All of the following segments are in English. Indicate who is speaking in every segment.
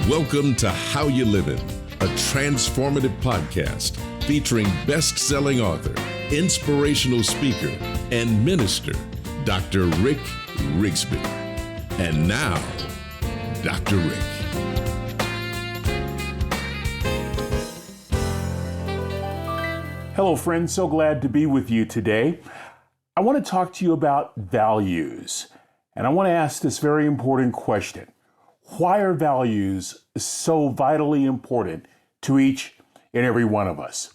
Speaker 1: Welcome to How You Livin', a transformative podcast featuring best-selling author, inspirational speaker, and minister, Dr. Rick Rigsby. And now, Dr. Rick.
Speaker 2: Hello, friends. So glad to be with you today. I want to talk to you about values. And I want to ask this very important question. Why are values so vitally important to each and every one of us?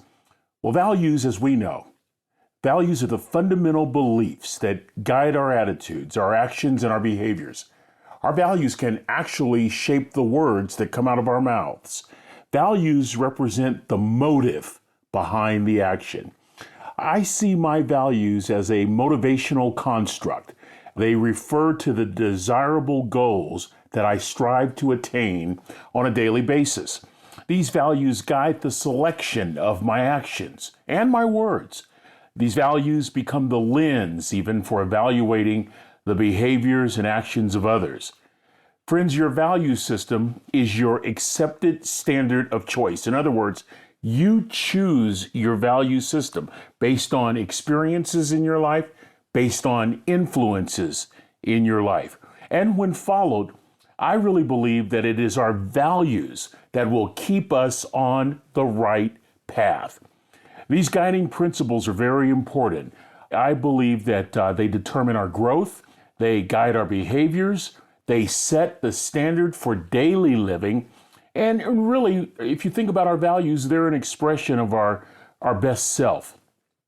Speaker 2: Well, values, as we know, values are the fundamental beliefs that guide our attitudes, our actions, and our behaviors. Our values can actually shape the words that come out of our mouths. Values represent the motive behind the action. I see my values as a motivational construct. They refer to the desirable goals that I strive to attain on a daily basis. These values guide the selection of my actions and my words. These values become the lens even for evaluating the behaviors and actions of others. Friends, your value system is your accepted standard of choice. In other words, you choose your value system based on experiences in your life, based on influences in your life. And when followed, I really believe that it is our values that will keep us on the right path. These guiding principles are very important. I believe that they determine our growth, they guide our behaviors, they set the standard for daily living, and really, if you think about our values, they're an expression of our best self.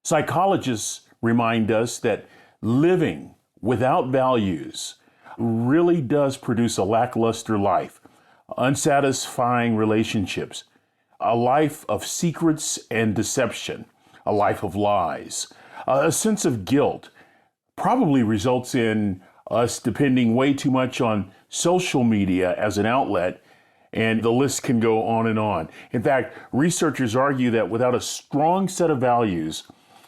Speaker 2: Psychologists remind us that living without values really does produce a lackluster life, unsatisfying relationships, a life of secrets and deception, a life of lies. A sense of guilt probably results in us depending way too much on social media as an outlet, and the list can go on and on. In fact, researchers argue that without a strong set of values,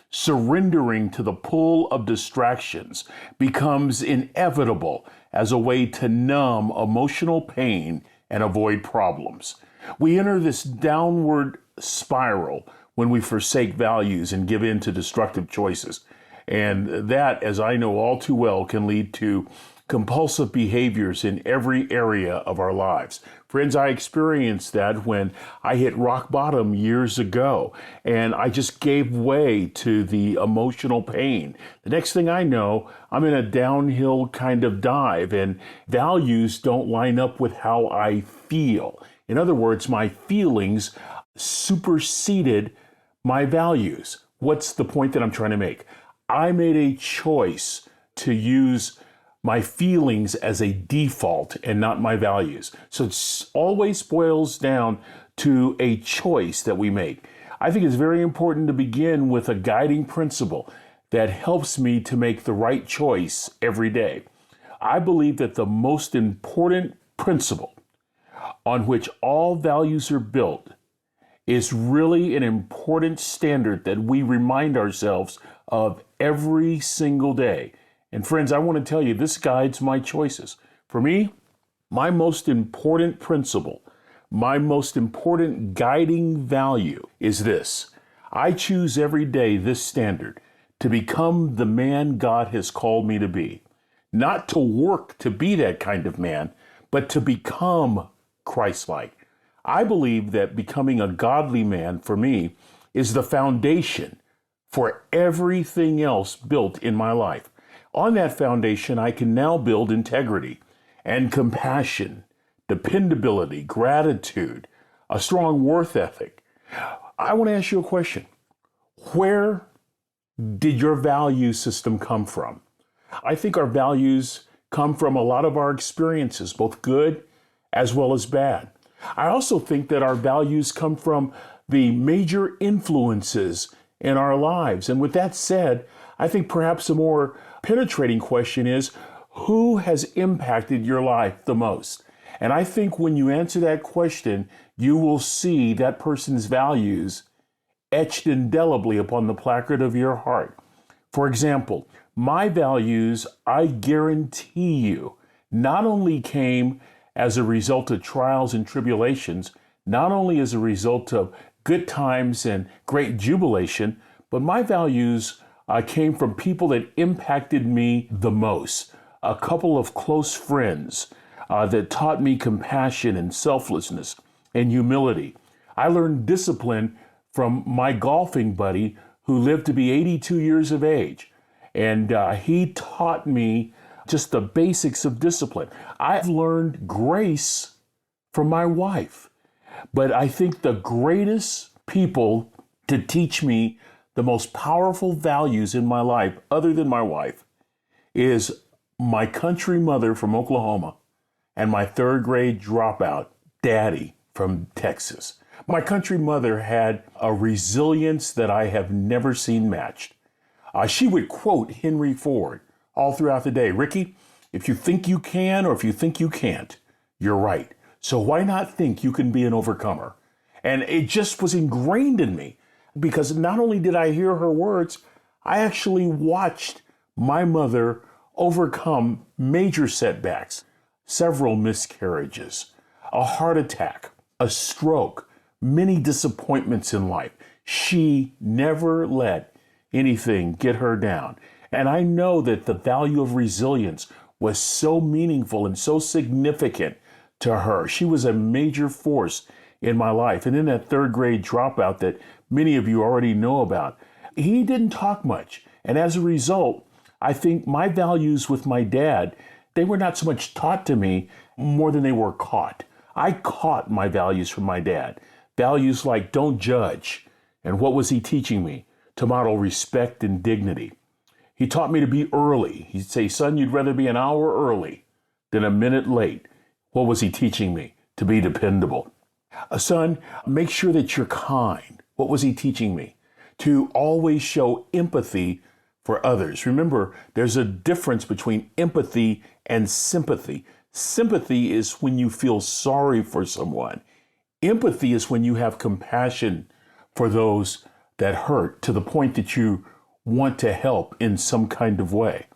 Speaker 2: surrendering to the pull of distractions becomes inevitable as a way to numb emotional pain and avoid problems. We enter this downward spiral when we forsake values and give in to destructive choices. And that, as I know all too well, can lead to compulsive behaviors in every area of our lives. Friends, I experienced that when I hit rock bottom years ago, and I just gave way to the emotional pain. The next thing I know, I'm in a downhill kind of dive, and values don't line up with how I feel. In other words, my feelings superseded my values. What's the point that I'm trying to make? I made a choice to use my feelings as a default and not my values. So it always boils down to a choice that we make. I think it's very important to begin with a guiding principle that helps me to make the right choice every day. I believe that the most important principle on which all values are built is really an important standard that we remind ourselves of every single day. And friends, I want to tell you, this guides my choices. For me, my most important principle, my most important guiding value is this. I choose every day this standard to become the man God has called me to be. Not to work to be that kind of man, but to become Christ-like. I believe that becoming a godly man, for me, is the foundation for everything else built in my life. On that foundation, I can now build integrity and compassion, dependability, gratitude, a strong worth ethic. I want to ask you a question. Where did your value system come from? I think our values come from a lot of our experiences, both good as well as bad. I also think that our values come from the major influences in our lives. And with that said, I think perhaps a more penetrating question is, who has impacted your life the most? And I think when you answer that question, you will see that person's values etched indelibly upon the placard of your heart. For example, my values, I guarantee you, not only came as a result of trials and tribulations, not only as a result of good times and great jubilation, but my values came from people that impacted me the most. A couple of close friends that taught me compassion and selflessness and humility. I learned discipline from my golfing buddy who lived to be 82 years of age. And he taught me just the basics of discipline. I've learned grace from my wife. But I think the greatest people to teach me the most powerful values in my life, other than my wife, is my country mother from Oklahoma and my third grade dropout daddy from Texas. My country mother had a resilience that I have never seen matched. She would quote Henry Ford all throughout the day. Ricky, if you think you can or if you think you can't, you're right. So why not think you can be an overcomer? And it just was ingrained in me because not only did I hear her words, I actually watched my mother overcome major setbacks, several miscarriages, a heart attack, a stroke, many disappointments in life. She never let anything get her down. And I know that the value of resilience was so meaningful and so significant to her. She was a major force in my life. And in that third grade dropout that many of you already know about, he didn't talk much. And as a result, I think my values with my dad, they were not so much taught to me more than they were caught. I caught my values from my dad. Values like don't judge. And what was he teaching me? To model respect and dignity. He taught me to be early. He'd say, son, you'd rather be an hour early than a minute late. What was he teaching me? To be dependable. Son, make sure that you're kind. What was he teaching me? To always show empathy for others. Remember, there's a difference between empathy and sympathy. Sympathy is when you feel sorry for someone. Empathy is when you have compassion for those that hurt to the point that you want to help in some kind of way.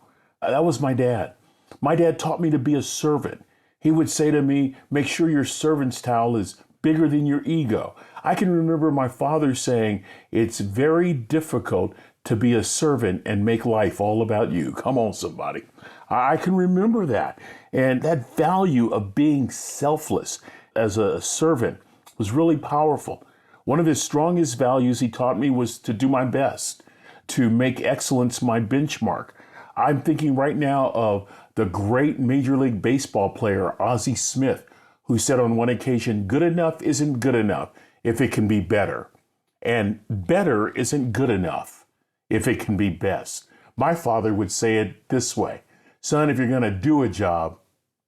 Speaker 2: That was my dad. My dad taught me to be a servant. He would say to me, make sure your servant's towel is bigger than your ego. I can remember my father saying, it's very difficult to be a servant and make life all about you. Come on, somebody. I can remember that. And that value of being selfless as a servant was really powerful. One of his strongest values he taught me was to do my best, to make excellence my benchmark. I'm thinking right now of the great Major League Baseball player, Ozzie Smith, who said on one occasion, good enough isn't good enough if it can be better. And better isn't good enough if it can be best. My father would say it this way, son, if you're going to do a job,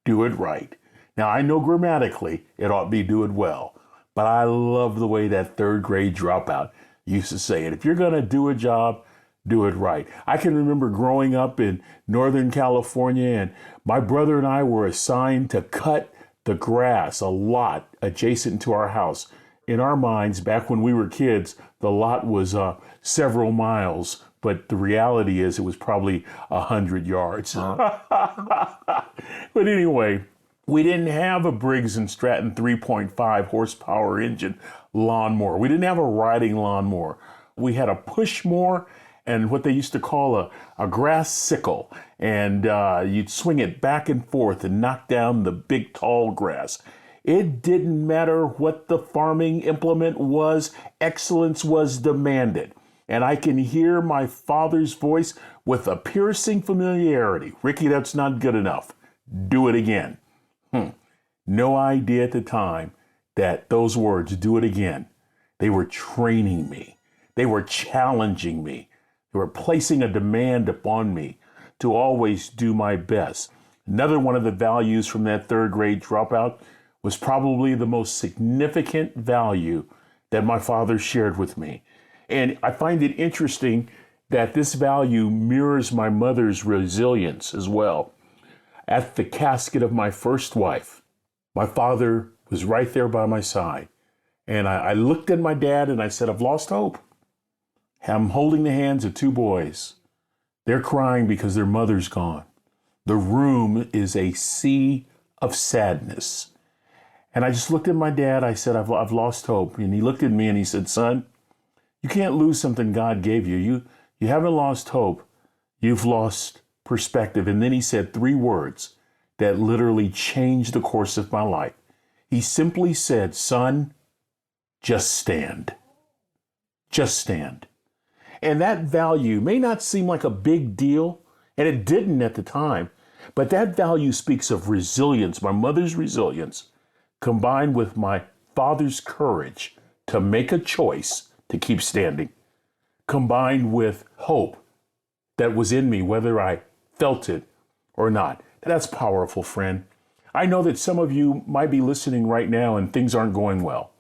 Speaker 2: do it right. Now, I know grammatically it ought to be do it well, but I love the way that third grade dropout used to say it. If you're going to do a job, do it right. I can remember growing up in Northern California, and my brother and I were assigned to cut the grass, a lot adjacent to our house. In our minds, back when we were kids, the lot was several miles, but the reality is it was probably 100 yards. But anyway, we didn't have a Briggs & Stratton 3.5 horsepower engine lawnmower. We didn't have a riding lawnmower. We had a push mower and what they used to call a grass sickle. And you'd swing it back and forth and knock down the big tall grass. It didn't matter what the farming implement was, excellence was demanded. And I can hear my father's voice with a piercing familiarity. Ricky, that's not good enough. Do it again. No idea at the time that those words, do it again, they were training me. They were challenging me. They were placing a demand upon me to always do my best. Another one of the values from that third grade dropout was probably the most significant value that my father shared with me. And I find it interesting that this value mirrors my mother's resilience as well. At the casket of my first wife, my father was right there by my side. And I looked at my dad and I said, I've lost hope. I'm holding the hands of two boys. They're crying because their mother's gone. The room is a sea of sadness. And I just looked at my dad. I said, I've lost hope. And he looked at me and he said, son, you can't lose something God gave you. You haven't lost hope. You've lost perspective. And then he said 3 words that literally changed the course of my life. He simply said, son, just stand. Just stand. And that value may not seem like a big deal, and it didn't at the time, but that value speaks of resilience, my mother's resilience, combined with my father's courage to make a choice to keep standing, combined with hope that was in me, whether I felt it or not. That's powerful, friend. I know that some of you might be listening right now and things aren't going well.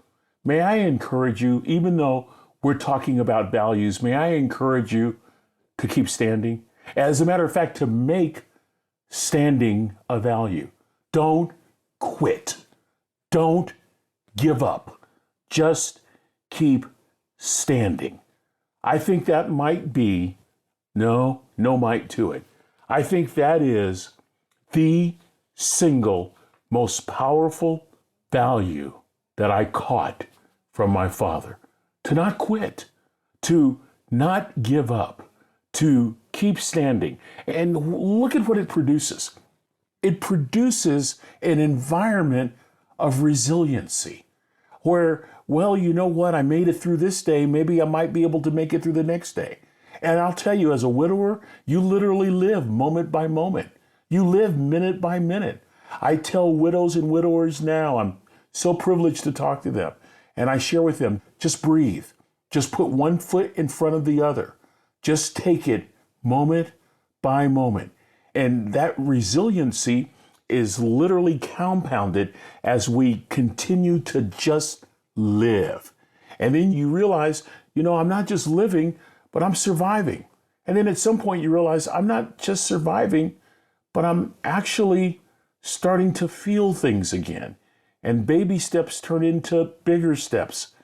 Speaker 2: May I encourage you, even though we're talking about values, may I encourage you to keep standing? As a matter of fact, to make standing a value. Don't quit. Don't give up. Just keep standing. I think that might be, no might to it. I think that is the single most powerful value that I caught from my father. To not quit, to not give up, to keep standing. And look at what it produces. It produces an environment of resiliency where, well, you know what? I made it through this day. Maybe I might be able to make it through the next day. And I'll tell you, as a widower, you literally live moment by moment. You live minute by minute. I tell widows and widowers now, I'm so privileged to talk to them. And I share with them, just breathe. Just put one foot in front of the other. Just take it moment by moment. And that resiliency is literally compounded as we continue to just live. And then you realize, I'm not just living, but I'm surviving. And then at some point you realize I'm not just surviving, but I'm actually starting to feel things again. And baby steps turn into bigger steps.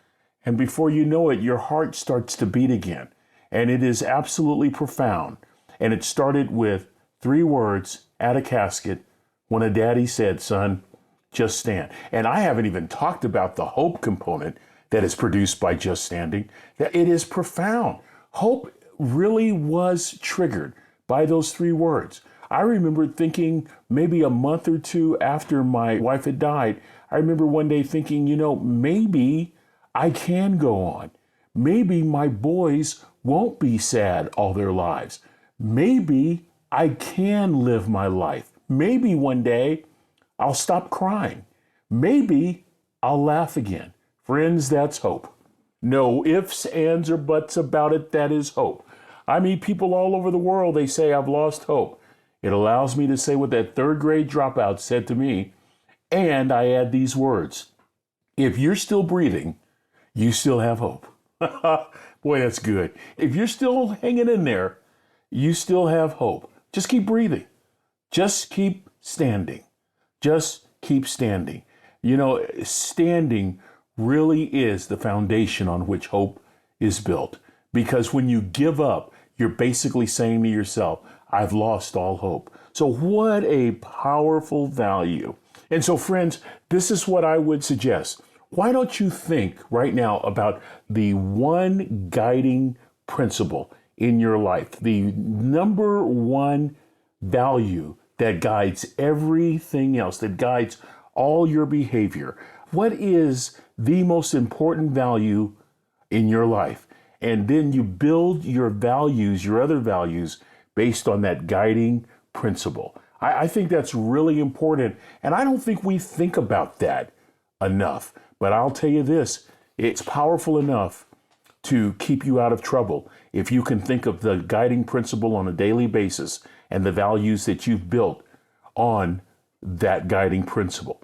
Speaker 2: And before you know it, your heart starts to beat again. And it is absolutely profound. And it started with 3 words at a casket when a daddy said, son, just stand. And I haven't even talked about the hope component that is produced by just standing. It is profound. Hope really was triggered by those 3 words. I remember thinking maybe a month or 2 after my wife had died, I remember one day thinking, maybe I can go on. Maybe my boys won't be sad all their lives. Maybe I can live my life. Maybe one day I'll stop crying. Maybe I'll laugh again. Friends, that's hope. No ifs, ands, or buts about it. That is hope. I meet people all over the world. They say, I've lost hope. It allows me to say what that 3rd grade dropout said to me. And I add these words. If you're still breathing, you still have hope. Boy, that's good. If you're still hanging in there, you still have hope. Just keep breathing. Just keep standing. Just keep standing. Standing really is the foundation on which hope is built. Because when you give up, you're basically saying to yourself, I've lost all hope. So what a powerful value. And so, friends, this is what I would suggest. Why don't you think right now about the one guiding principle in your life, the number one value that guides everything else, that guides all your behavior? What is the most important value in your life? And then you build your values, your other values, based on that guiding principle. I think that's really important. And I don't think we think about that enough. But I'll tell you this, it's powerful enough to keep you out of trouble if you can think of the guiding principle on a daily basis and the values that you've built on that guiding principle.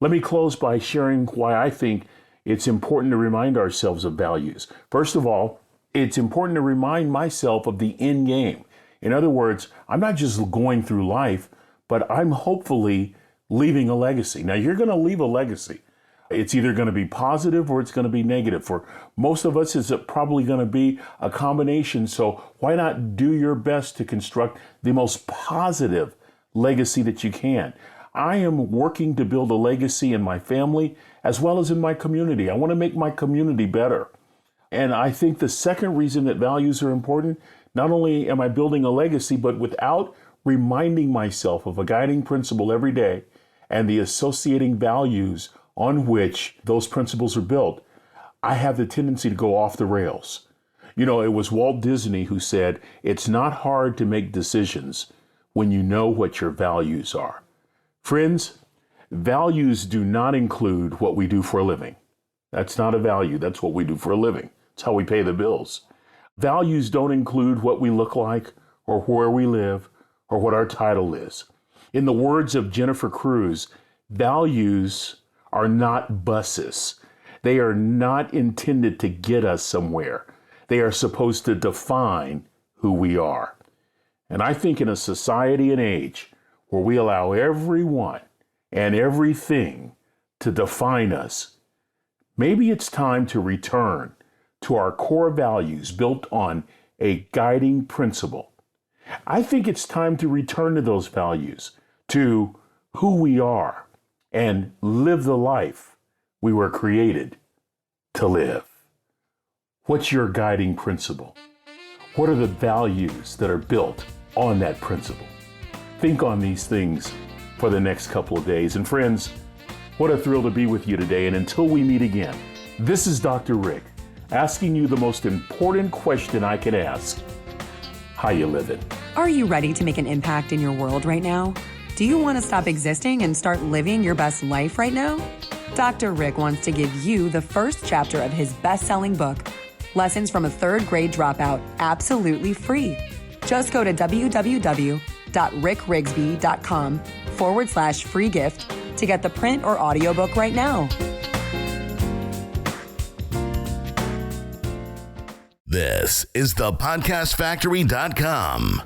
Speaker 2: Let me close by sharing why I think it's important to remind ourselves of values. First of all, it's important to remind myself of the end game. In other words, I'm not just going through life, but I'm hopefully leaving a legacy. Now, you're going to leave a legacy. It's either going to be positive or it's going to be negative. For most of us, it's probably going to be a combination. So why not do your best to construct the most positive legacy that you can? I am working to build a legacy in my family as well as in my community. I want to make my community better. And I think the second reason that values are important, not only am I building a legacy, but without reminding myself of a guiding principle every day and the associating values on which those principles are built, I have the tendency to go off the rails. You know, it was Walt Disney who said, "It's not hard to make decisions when you know what your values are." Friends, values do not include what we do for a living. That's not a value. That's what we do for a living. It's how we pay the bills. Values don't include what we look like or where we live or what our title is. In the words of Jennifer Cruz, values are not buses. They are not intended to get us somewhere. They are supposed to define who we are. And I think in a society and age where we allow everyone and everything to define us, maybe it's time to return to our core values built on a guiding principle. I think it's time to return to those values, to who we are, and live the life we were created to live. What's your guiding principle? What are the values that are built on that principle? Think on these things for the next couple of days. And friends, what a thrill to be with you today. And until we meet again, this is Dr. Rick asking you the most important question I can ask. How you living?
Speaker 3: Are you ready to make an impact in your world right now? Do you want to stop existing and start living your best life right now? Dr. Rick wants to give you the first chapter of his best-selling book, Lessons from a Third Grade Dropout, absolutely free. Just go to www.rickrigsby.com/free gift to get the print or audiobook right now.
Speaker 4: This is thepodcastfactory.com.